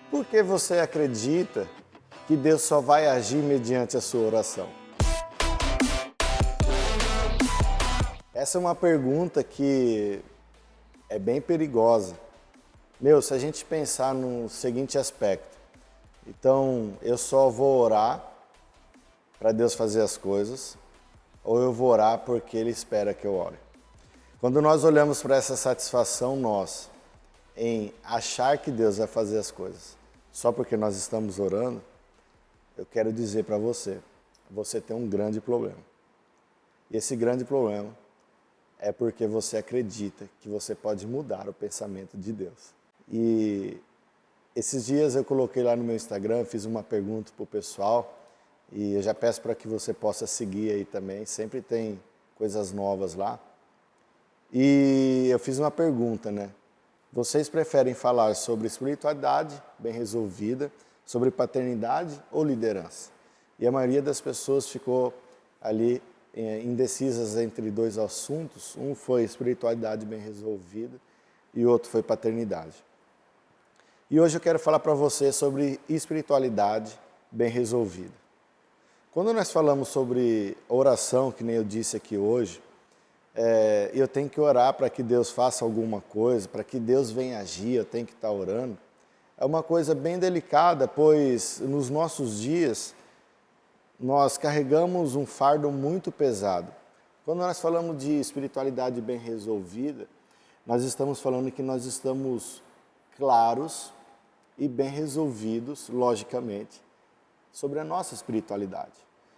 Por que você acredita que Deus só vai agir mediante a sua oração? Essa é uma pergunta que é bem perigosa. Se a gente pensar no seguinte aspecto, então eu só vou orar para Deus fazer as coisas, ou eu vou orar porque Ele espera que eu ore. Quando nós olhamos para essa satisfação nossa em achar que Deus vai fazer as coisas só porque nós estamos orando, eu quero dizer para você, você tem um grande problema. E esse grande problema é porque você acredita que você pode mudar o pensamento de Deus. E esses dias eu coloquei lá no meu Instagram, fiz uma pergunta para o pessoal, e eu já peço para que você possa seguir aí também, sempre tem coisas novas lá. E eu fiz uma pergunta, né? Vocês preferem falar sobre espiritualidade bem resolvida, sobre paternidade ou liderança? E a maioria das pessoas ficou ali indecisas entre dois assuntos. Um foi espiritualidade bem resolvida e o outro foi paternidade. E hoje eu quero falar para você sobre espiritualidade bem resolvida. Quando nós falamos sobre oração, que nem eu disse aqui hoje, eu tenho que orar para que Deus faça alguma coisa, para que Deus venha agir, eu tenho que estar orando. É uma coisa bem delicada, pois nos nossos dias nós carregamos um fardo muito pesado. Quando nós falamos de espiritualidade bem resolvida, nós estamos falando que nós estamos claros e bem resolvidos, logicamente, sobre a nossa espiritualidade.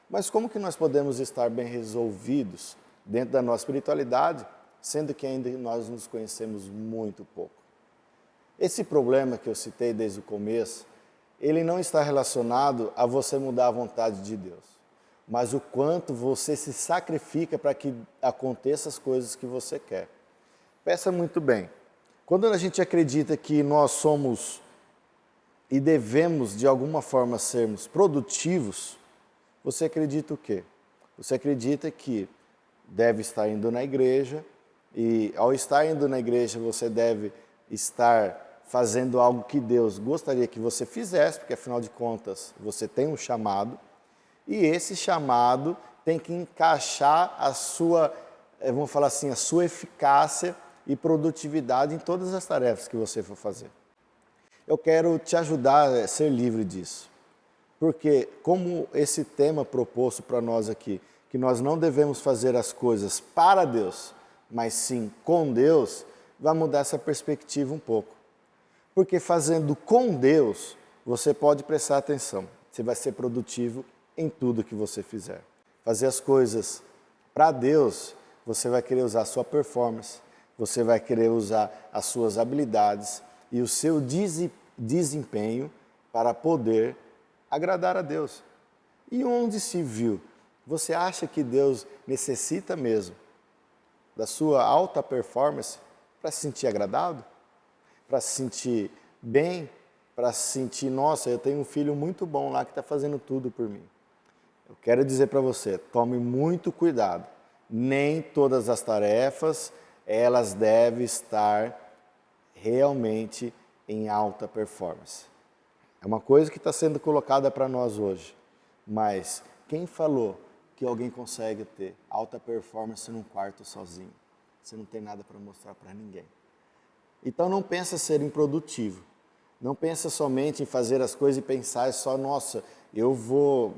Mas como que nós podemos estar bem resolvidos dentro da nossa espiritualidade, sendo que ainda nós nos conhecemos muito pouco? Esse problema que eu citei desde o começo, ele não está relacionado a você mudar a vontade de Deus, mas o quanto você se sacrifica para que aconteça as coisas que você quer. Peça muito bem. Quando a gente acredita que nós somos e devemos, de alguma forma, sermos produtivos, você acredita o quê? Você acredita que deve estar indo na igreja e, ao estar indo na igreja, você deve estar fazendo algo que Deus gostaria que você fizesse, porque, afinal de contas, você tem um chamado, e esse chamado tem que encaixar a sua, vamos falar assim, a sua eficácia e produtividade em todas as tarefas que você for fazer. Eu quero te ajudar a ser livre disso, porque como esse tema proposto para nós aqui, que nós não devemos fazer as coisas para Deus, mas sim com Deus, vai mudar essa perspectiva um pouco. Porque fazendo com Deus, você pode prestar atenção, você vai ser produtivo em tudo que você fizer. Fazer as coisas para Deus, você vai querer usar a sua performance, você vai querer usar as suas habilidades e o seu desempenho para poder agradar a Deus. E onde se viu? Você acha que Deus necessita mesmo da sua alta performance para se sentir agradado? Para se sentir bem? Para se sentir, nossa, eu tenho um filho muito bom lá que está fazendo tudo por mim. Eu quero dizer para você, tome muito cuidado. Nem todas as tarefas, elas devem estar realmente em alta performance. É uma coisa que está sendo colocada para nós hoje. Mas quem falou que alguém consegue ter alta performance num quarto sozinho? Você não tem nada para mostrar para ninguém. Então não pensa ser improdutivo. Não pensa somente em fazer as coisas e pensar só, nossa, eu vou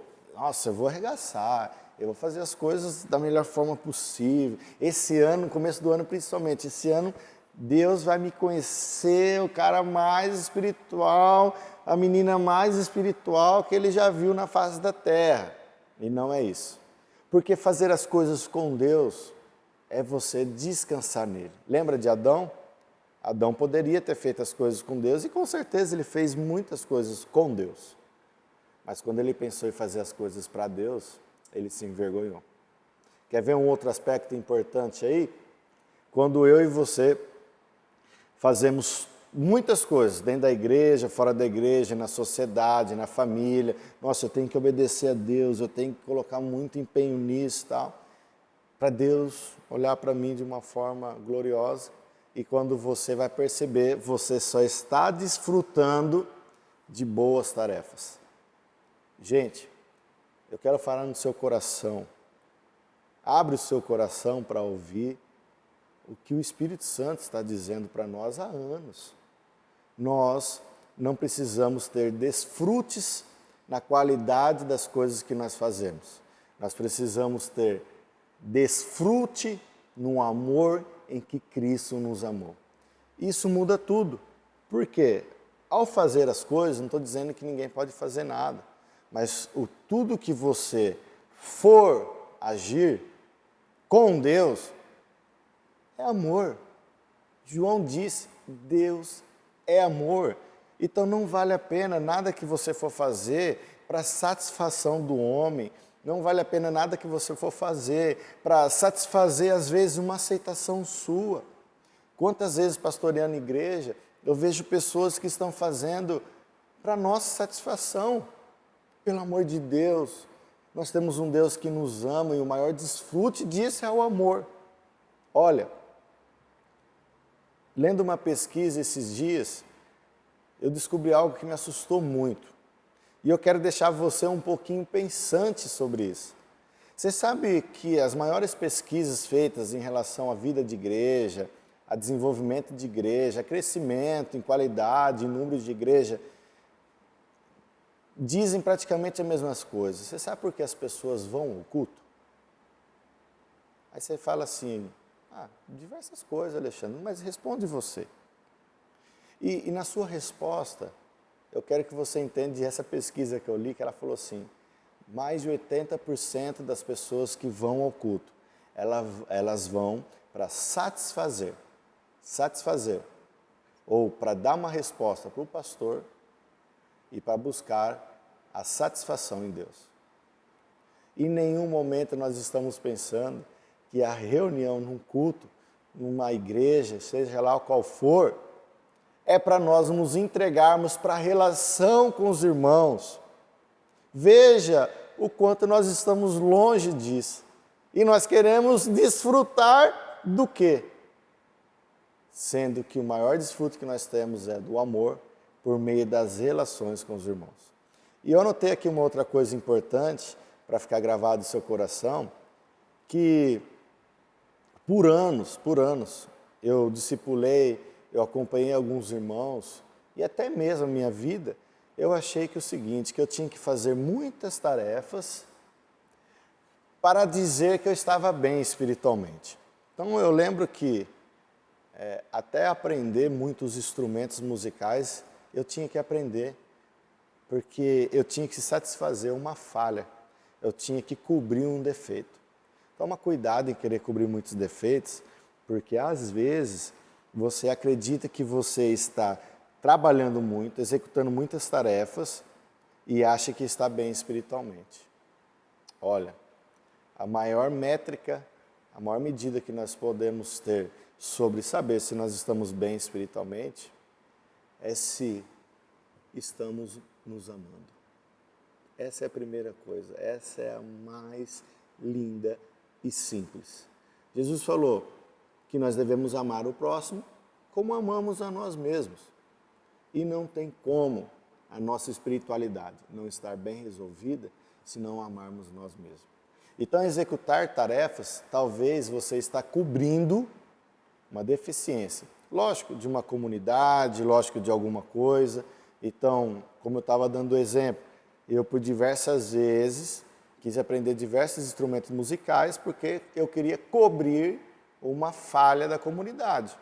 arregaçar, eu vou fazer as coisas da melhor forma possível. Esse ano, no começo do ano principalmente, esse ano Deus vai me conhecer, o cara mais espiritual, a menina mais espiritual que ele já viu na face da terra. E não é isso. Porque fazer as coisas com Deus é você descansar nele. Lembra de Adão? Adão poderia ter feito as coisas com Deus e com certeza ele fez muitas coisas com Deus. Mas quando ele pensou em fazer as coisas para Deus, ele se envergonhou. Quer ver um outro aspecto importante aí? Quando eu e você fazemos muitas coisas dentro da igreja, fora da igreja, na sociedade, na família. Nossa, eu tenho que obedecer a Deus, eu tenho que colocar muito empenho nisso e tal. Para Deus olhar para mim de uma forma gloriosa. E quando você vai perceber, você só está desfrutando de boas tarefas. Gente, eu quero falar no seu coração. Abre o seu coração para ouvir o que o Espírito Santo está dizendo para nós há anos. Nós não precisamos ter desfrutes na qualidade das coisas que nós fazemos. Nós precisamos ter desfrute no amor em que Cristo nos amou. Isso muda tudo. Por quê? Ao fazer as coisas, não estou dizendo que ninguém pode fazer nada, mas tudo que você for agir com Deus é amor. João disse, Deus é amor. Então não vale a pena nada que você for fazer para satisfação do homem, não vale a pena nada que você for fazer para satisfazer, às vezes, uma aceitação sua. Quantas vezes, pastoreando igreja, eu vejo pessoas que estão fazendo para nossa satisfação. Pelo amor de Deus, nós temos um Deus que nos ama e o maior desfrute disso é o amor. Olha, lendo uma pesquisa esses dias, eu descobri algo que me assustou muito. E eu quero deixar você um pouquinho pensante sobre isso. Você sabe que as maiores pesquisas feitas em relação à vida de igreja, a desenvolvimento de igreja, a crescimento em qualidade, em número de igreja, dizem praticamente as mesmas coisas. Você sabe por que as pessoas vão ao culto? Aí você fala assim, diversas coisas, Alexandre, mas responde você. E na sua resposta, eu quero que você entenda essa pesquisa que eu li, que ela falou assim, mais de 80% das pessoas que vão ao culto, elas vão para satisfazer, ou para dar uma resposta para o pastor e para buscar a satisfação em Deus. Em nenhum momento nós estamos pensando que a reunião num culto, numa igreja, seja lá qual for, é para nós nos entregarmos para a relação com os irmãos. Veja o quanto nós estamos longe disso. E nós queremos desfrutar do quê? Sendo que o maior desfrute que nós temos é do amor por meio das relações com os irmãos. E eu anotei aqui uma outra coisa importante para ficar gravado no seu coração, que por anos, eu discipulei, eu acompanhei alguns irmãos e até mesmo a minha vida, eu achei que o seguinte, que eu tinha que fazer muitas tarefas para dizer que eu estava bem espiritualmente. Então eu lembro que até aprender muitos instrumentos musicais, eu tinha que aprender, porque eu tinha que satisfazer uma falha, eu tinha que cobrir um defeito. Toma cuidado em querer cobrir muitos defeitos, porque às vezes você acredita que você está trabalhando muito, executando muitas tarefas e acha que está bem espiritualmente. Olha, a maior métrica, a maior medida que nós podemos ter sobre saber se nós estamos bem espiritualmente é se estamos nos amando. Essa é a primeira coisa, essa é a mais linda e simples. Jesus falou que nós devemos amar o próximo como amamos a nós mesmos. E não tem como a nossa espiritualidade não estar bem resolvida se não amarmos nós mesmos. Então, executar tarefas, talvez você está cobrindo uma deficiência. Lógico, de uma comunidade, lógico, de alguma coisa. Então, como eu estava dando o exemplo, eu por diversas vezes quis aprender diversos instrumentos musicais porque eu queria cobrir uma falha da comunidade.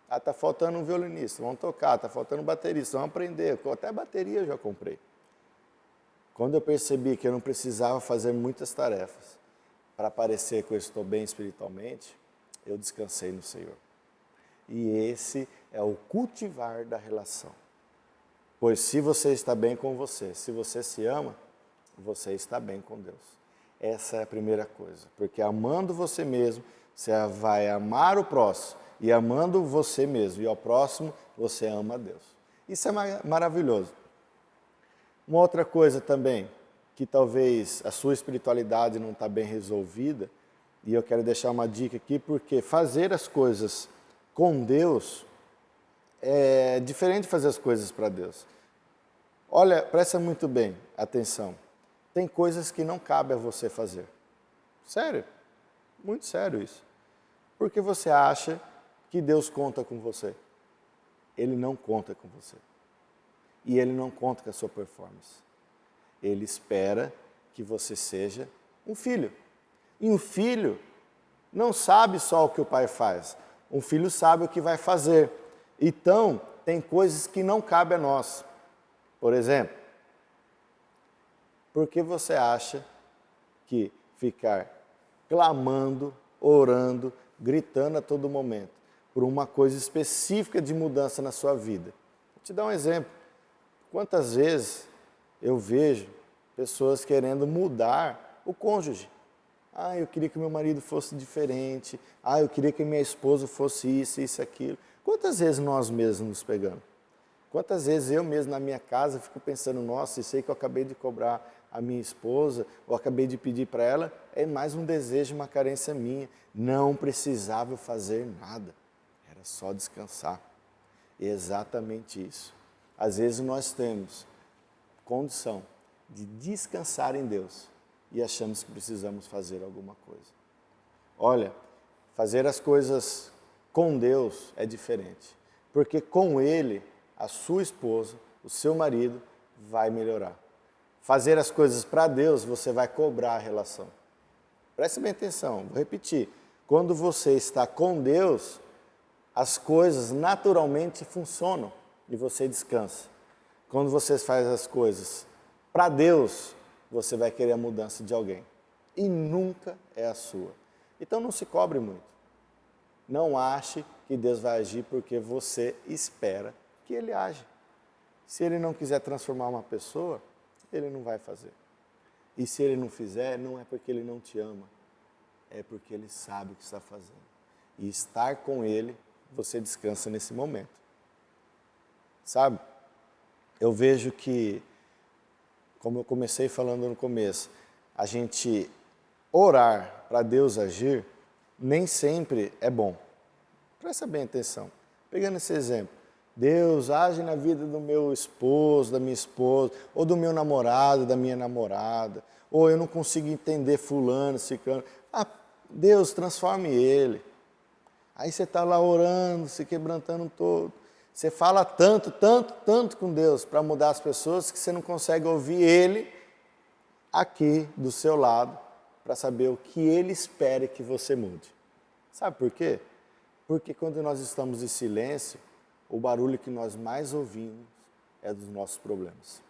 Está faltando um violinista, vamos tocar, está faltando um baterista, vamos aprender. Até bateria eu já comprei. Quando eu percebi que eu não precisava fazer muitas tarefas para parecer que eu estou bem espiritualmente, eu descansei no Senhor. E esse é o cultivar da relação. Pois se você está bem com você, se você se ama, você está bem com Deus. Essa é a primeira coisa. Porque amando você mesmo, você vai amar o próximo. E amando você mesmo e ao próximo, você ama a Deus. Isso é maravilhoso. Uma outra coisa também, que talvez a sua espiritualidade não está bem resolvida, e eu quero deixar uma dica aqui, porque fazer as coisas com Deus é diferente de fazer as coisas para Deus. Olha, presta muito bem atenção. Tem coisas que não cabe a você fazer. Sério, muito sério isso. Porque você acha que Deus conta com você. Ele não conta com você. E Ele não conta com a sua performance. Ele espera que você seja um filho. E um filho não sabe só o que o pai faz. Um filho sabe o que vai fazer. Então, tem coisas que não cabem a nós. Por exemplo, por que você acha que ficar clamando, orando, gritando a todo momento por uma coisa específica de mudança na sua vida? Vou te dar um exemplo. Quantas vezes eu vejo pessoas querendo mudar o cônjuge? Ah, eu queria que meu marido fosse diferente. Ah, eu queria que minha esposa fosse isso, isso, aquilo. Quantas vezes nós mesmos nos pegamos? Quantas vezes eu mesmo na minha casa fico pensando, nossa, isso aí que eu acabei de cobrar a minha esposa, ou acabei de pedir para ela, é mais um desejo, uma carência minha. Não precisava fazer nada, era só descansar. É exatamente isso. Às vezes nós temos condição de descansar em Deus e achamos que precisamos fazer alguma coisa. Olha, fazer as coisas com Deus é diferente, porque com Ele, a sua esposa, o seu marido vai melhorar. Fazer as coisas para Deus, você vai cobrar a relação. Preste bem atenção, vou repetir. Quando você está com Deus, as coisas naturalmente funcionam e você descansa. Quando você faz as coisas para Deus, você vai querer a mudança de alguém. E nunca é a sua. Então não se cobre muito. Não ache que Deus vai agir porque você espera que Ele age. Se Ele não quiser transformar uma pessoa, Ele não vai fazer. E se Ele não fizer, não é porque Ele não te ama, é porque Ele sabe o que está fazendo. E estar com Ele, você descansa nesse momento. Sabe? Eu vejo que, como eu comecei falando no começo, a gente orar para Deus agir nem sempre é bom. Presta bem atenção. Pegando esse exemplo. Deus, age na vida do meu esposo, da minha esposa, ou do meu namorado, da minha namorada, ou eu não consigo entender fulano, ciclano. Ah, Deus, transforme ele. Aí você está lá orando, se quebrantando todo. Você fala tanto, tanto, tanto com Deus para mudar as pessoas que você não consegue ouvir Ele aqui do seu lado para saber o que Ele espera que você mude. Sabe por quê? Porque quando nós estamos em silêncio, o barulho que nós mais ouvimos é dos nossos problemas.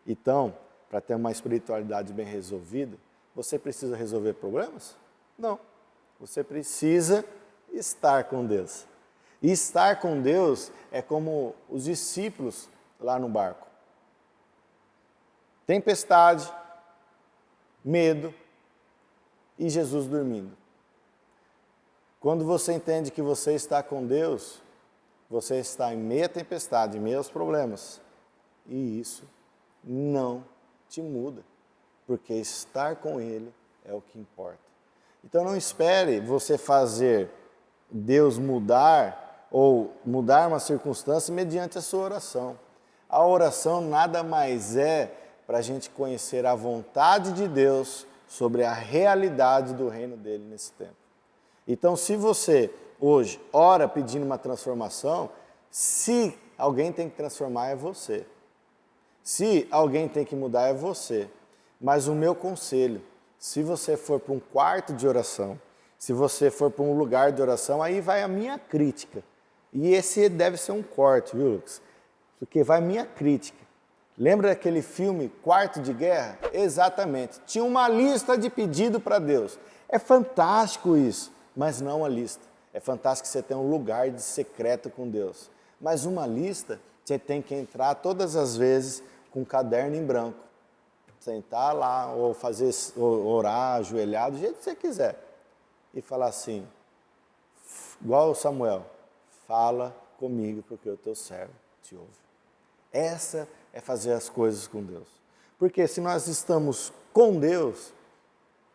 Então, para ter uma espiritualidade bem resolvida, você precisa resolver problemas? Não. Você precisa estar com Deus. E estar com Deus é como os discípulos lá no barco. Tempestade, medo e Jesus dormindo. Quando você entende que você está com Deus, você está em meia tempestade, em meios problemas. E isso não te muda, porque estar com Ele é o que importa. Então não espere você fazer Deus mudar ou mudar uma circunstância mediante a sua oração. A oração nada mais é para a gente conhecer a vontade de Deus sobre a realidade do reino dele nesse tempo. Então, se você hoje ora pedindo uma transformação, se alguém tem que transformar é você. Se alguém tem que mudar é você. Mas o meu conselho, se você for para um quarto de oração, se você for para um lugar de oração, aí vai a minha crítica. E esse deve ser um corte, viu, Lucas? Porque vai a minha crítica. Lembra daquele filme Quarto de Guerra? Exatamente. Tinha uma lista de pedido para Deus. É fantástico isso, mas não a lista. É fantástico que você tenha um lugar de secreto com Deus. Mas uma lista, você tem que entrar todas as vezes com um caderno em branco. Sentar lá, ou fazer, ou orar, ajoelhado, do jeito que você quiser. E falar assim, igual o Samuel, fala comigo porque o teu servo te ouve. Essa é fazer as coisas com Deus. Porque se nós estamos com Deus,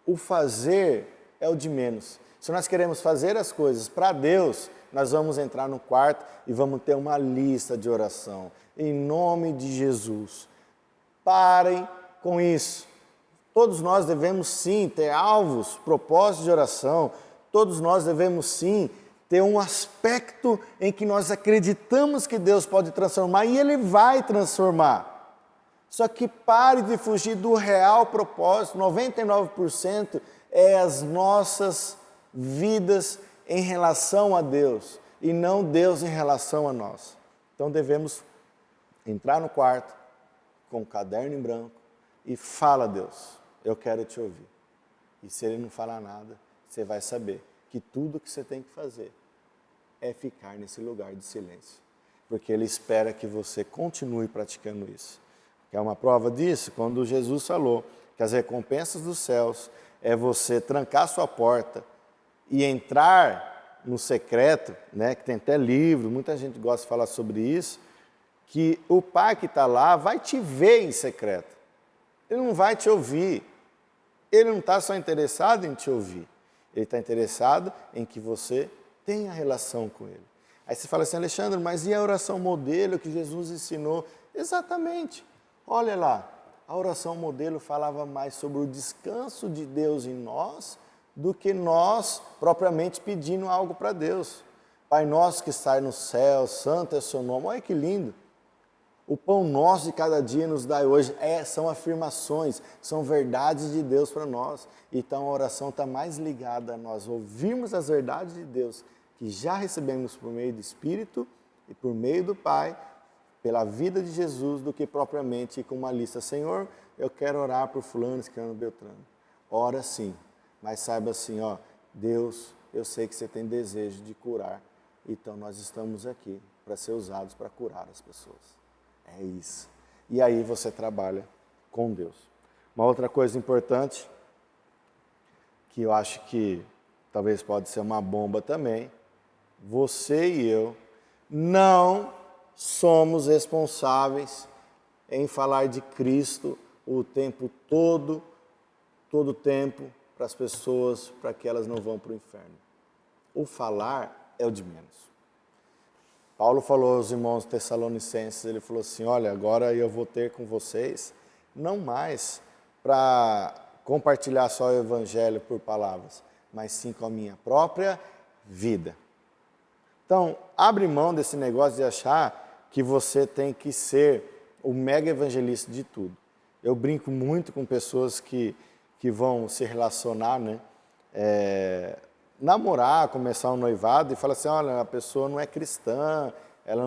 o fazer é o de menos. Se nós queremos fazer as coisas para Deus, nós vamos entrar no quarto e vamos ter uma lista de oração. Em nome de Jesus. Parem com isso. Todos nós devemos sim ter alvos, propósitos de oração. Todos nós devemos sim ter um aspecto em que nós acreditamos que Deus pode transformar e Ele vai transformar. Só que pare de fugir do real propósito. 99% é as nossas vidas em relação a Deus e não Deus em relação a nós. Então devemos entrar no quarto com um caderno em branco e fala a Deus, eu quero te ouvir. E se Ele não falar nada, você vai saber que tudo que você tem que fazer é ficar nesse lugar de silêncio. Porque Ele espera que você continue praticando isso. Que é uma prova disso, quando Jesus falou que as recompensas dos céus é você trancar sua porta e entrar no secreto, né, que tem até livro, muita gente gosta de falar sobre isso, que o Pai que está lá vai te ver em secreto. Ele não vai te ouvir. Ele não está só interessado em te ouvir. Ele está interessado em que você tenha relação com Ele. Aí você fala assim, Alexandre, mas e a oração modelo que Jesus ensinou? Exatamente. Olha lá, a oração modelo falava mais sobre o descanso de Deus em nós do que nós propriamente pedindo algo para Deus. Pai nosso que está no céu, santo é o seu nome. Olha que lindo. O pão nosso de cada dia nos dai hoje. São afirmações, são verdades de Deus para nós. Então a oração está mais ligada a nós ouvirmos as verdades de Deus que já recebemos por meio do Espírito e por meio do Pai, pela vida de Jesus, do que propriamente ir com uma lista. Senhor, eu quero orar por fulano, ciclano, beltrano. Ora sim, mas saiba assim, ó, Deus, eu sei que você tem desejo de curar, então nós estamos aqui para ser usados para curar as pessoas. É isso. E aí você trabalha com Deus. Uma outra coisa importante, que eu acho que talvez pode ser uma bomba também, você e eu não somos responsáveis em falar de Cristo o tempo todo o tempo para as pessoas, para que elas não vão para o inferno. O falar é o de menos. Paulo falou aos irmãos tessalonicenses, ele falou assim, olha, agora eu vou ter com vocês, não mais para compartilhar só o evangelho por palavras, mas sim com a minha própria vida. Então, abre mão desse negócio de achar que você tem que ser o mega evangelista de tudo. Eu brinco muito com pessoas que vão se relacionar, né? Namorar, começar um noivado e falar assim, olha, a pessoa não é cristã, ela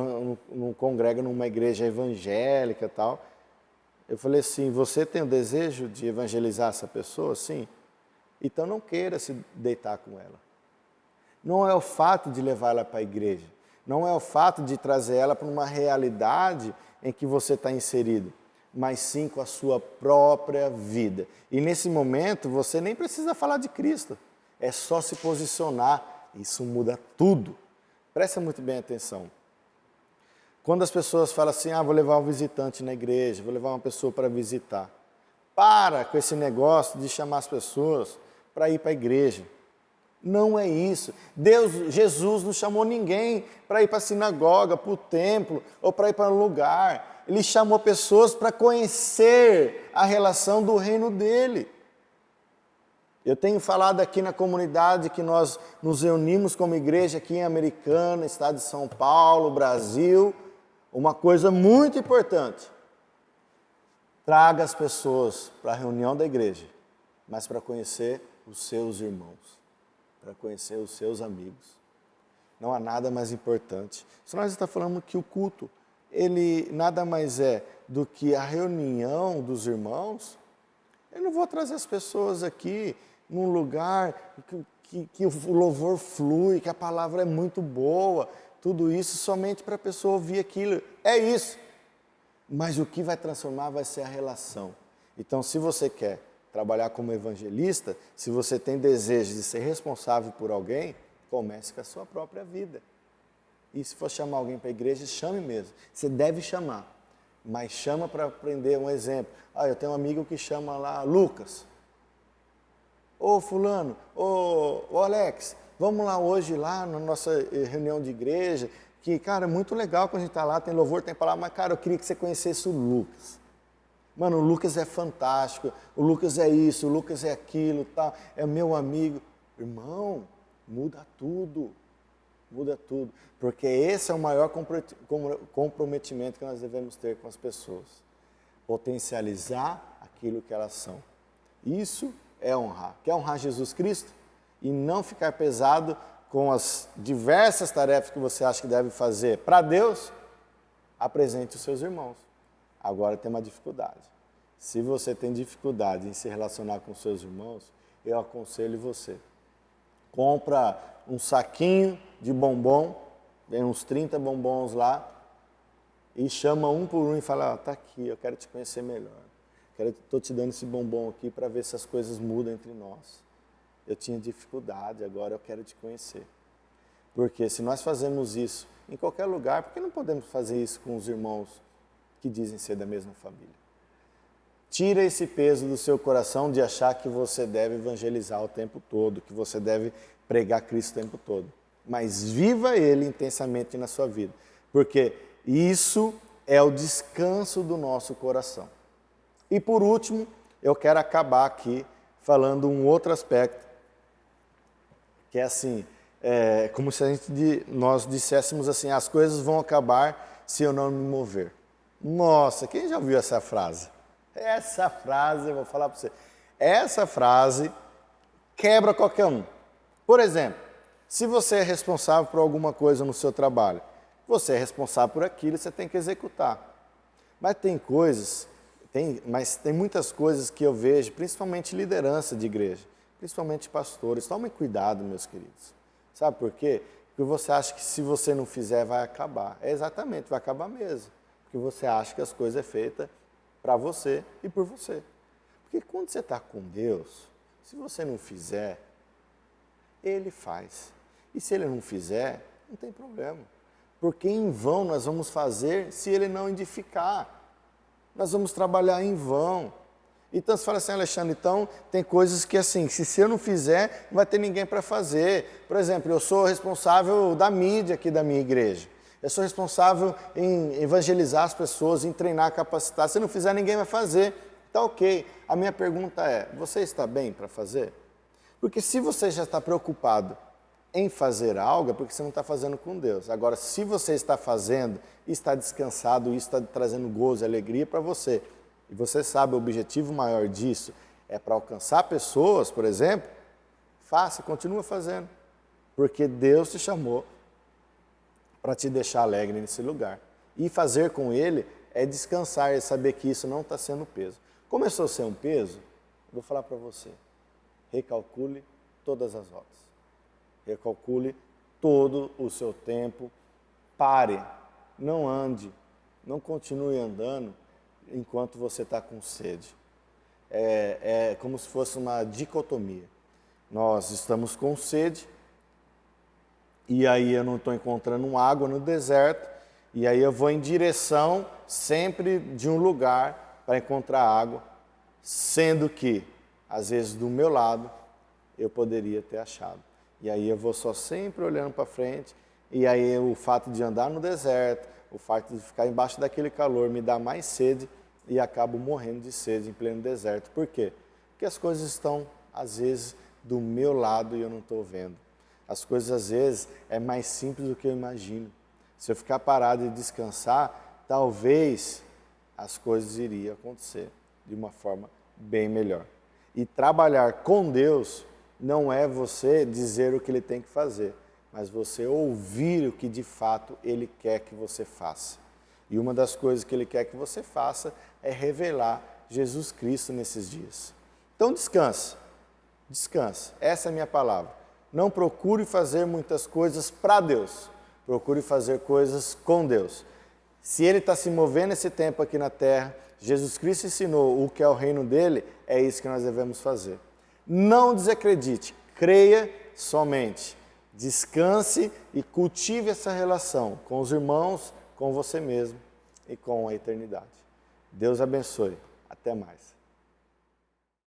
não congrega numa igreja evangélica e tal. Eu falei assim, você tem o desejo de evangelizar essa pessoa? Sim. Então não queira se deitar com ela. Não é o fato de levar ela para a igreja, não é o fato de trazer ela para uma realidade em que você está inserido, mas sim com a sua própria vida. E nesse momento você nem precisa falar de Cristo. É só se posicionar, isso muda tudo. Presta muito bem atenção. Quando as pessoas falam assim, vou levar um visitante na igreja, vou levar uma pessoa para visitar. Para com esse negócio de chamar as pessoas para ir para a igreja. Não é isso. Jesus não chamou ninguém para ir para a sinagoga, para o templo, ou para ir para um lugar. Ele chamou pessoas para conhecer a relação do reino dele. Eu tenho falado aqui na comunidade que nós nos reunimos como igreja aqui em Americana, estado de São Paulo, Brasil. Uma coisa muito importante. Traga as pessoas para a reunião da igreja, mas para conhecer os seus irmãos, para conhecer os seus amigos. Não há nada mais importante. Se nós estamos falando que o culto, ele nada mais é do que a reunião dos irmãos, eu não vou trazer as pessoas aqui num lugar que o louvor flui, que a palavra é muito boa, tudo isso somente para a pessoa ouvir aquilo. É isso. Mas o que vai transformar vai ser a relação. Então, se você quer trabalhar como evangelista, se você tem desejo de ser responsável por alguém, comece com a sua própria vida. E se for chamar alguém para a igreja, chame mesmo. Você deve chamar, mas chama para aprender um exemplo. Eu tenho um amigo que chama lá Lucas. Ô fulano, ô Alex, vamos lá hoje, lá na nossa reunião de igreja, que, cara, é muito legal quando a gente está lá, tem louvor, tem palavra, mas, cara, eu queria que você conhecesse o Lucas. Mano, o Lucas é fantástico, o Lucas é isso, o Lucas é aquilo, tal, é meu amigo. Irmão, muda tudo, porque esse é o maior comprometimento que nós devemos ter com as pessoas. Potencializar aquilo que elas são. Isso é honrar. Quer honrar Jesus Cristo? E não ficar pesado com as diversas tarefas que você acha que deve fazer para Deus, apresente os seus irmãos. Agora tem uma dificuldade. Se você tem dificuldade em se relacionar com seus irmãos, eu aconselho você. Compra um saquinho de bombom, vem uns 30 bombons lá, e chama um por um e fala, tá aqui, eu quero te conhecer melhor. Estou te dando esse bombom aqui para ver se as coisas mudam entre nós. Eu tinha dificuldade, agora eu quero te conhecer. Porque se nós fazemos isso em qualquer lugar, por que não podemos fazer isso com os irmãos que dizem ser da mesma família? Tira esse peso do seu coração de achar que você deve evangelizar o tempo todo, que você deve pregar Cristo o tempo todo. Mas viva Ele intensamente na sua vida. Porque isso é o descanso do nosso coração. E por último, eu quero acabar aqui falando um outro aspecto, que é assim, como se nós disséssemos assim, as coisas vão acabar se eu não me mover. Nossa, quem já ouviu essa frase? Essa frase, eu vou falar para você, essa frase quebra qualquer um. Por exemplo, se você é responsável por alguma coisa no seu trabalho, você é responsável por aquilo, você tem que executar. Mas tem muitas coisas que eu vejo, principalmente liderança de igreja, principalmente pastores. Tomem cuidado, meus queridos. Sabe por quê? Porque você acha que se você não fizer, vai acabar. Exatamente, vai acabar mesmo. Porque você acha que as coisas é feita para você e por você. Porque quando você está com Deus, se você não fizer, Ele faz. E se Ele não fizer, não tem problema. Porque em vão nós vamos fazer se Ele não edificar. Nós vamos trabalhar em vão. Então você fala assim, Alexandre, então tem coisas que assim, se eu não fizer, não vai ter ninguém para fazer. Por exemplo, eu sou responsável da mídia aqui da minha igreja. Eu sou responsável em evangelizar as pessoas, em treinar, capacitar. Se não fizer, ninguém vai fazer. Tá ok. A minha pergunta é, você está bem para fazer? Porque se você já está preocupado em fazer algo, é porque você não está fazendo com Deus. Agora, se você está fazendo e está descansado, isso está trazendo gozo e alegria para você, e você sabe o objetivo maior disso é para alcançar pessoas, por exemplo, faça, continua fazendo. Porque Deus te chamou para te deixar alegre nesse lugar. E fazer com Ele é descansar e saber que isso não está sendo peso. Começou a ser um peso, vou falar para você, recalcule todas as rotas. Recalcule todo o seu tempo, pare, não ande, não continue andando enquanto você está com sede. É como se fosse uma dicotomia. Nós estamos com sede, e aí eu não estou encontrando água no deserto, e aí eu vou em direção sempre de um lugar para encontrar água, sendo que, às vezes, do meu lado, eu poderia ter achado. E aí eu vou só sempre olhando para frente, e aí o fato de andar no deserto, o fato de ficar embaixo daquele calor me dá mais sede e acabo morrendo de sede em pleno deserto. Por quê? Porque as coisas estão, às vezes, do meu lado e eu não estou vendo. As coisas, às vezes, é mais simples do que eu imagino. Se eu ficar parado e descansar, talvez as coisas iriam acontecer de uma forma bem melhor. E trabalhar com Deus não é você dizer o que Ele tem que fazer, mas você ouvir o que de fato Ele quer que você faça. E uma das coisas que Ele quer que você faça é revelar Jesus Cristo nesses dias. Então descansa, descansa. Essa é a minha palavra. Não procure fazer muitas coisas para Deus, procure fazer coisas com Deus. Se Ele está se movendo esse tempo aqui na terra, Jesus Cristo ensinou o que é o reino dEle, é isso que nós devemos fazer. Não desacredite, creia somente. Descanse e cultive essa relação com os irmãos, com você mesmo e com a eternidade. Deus abençoe. Até mais.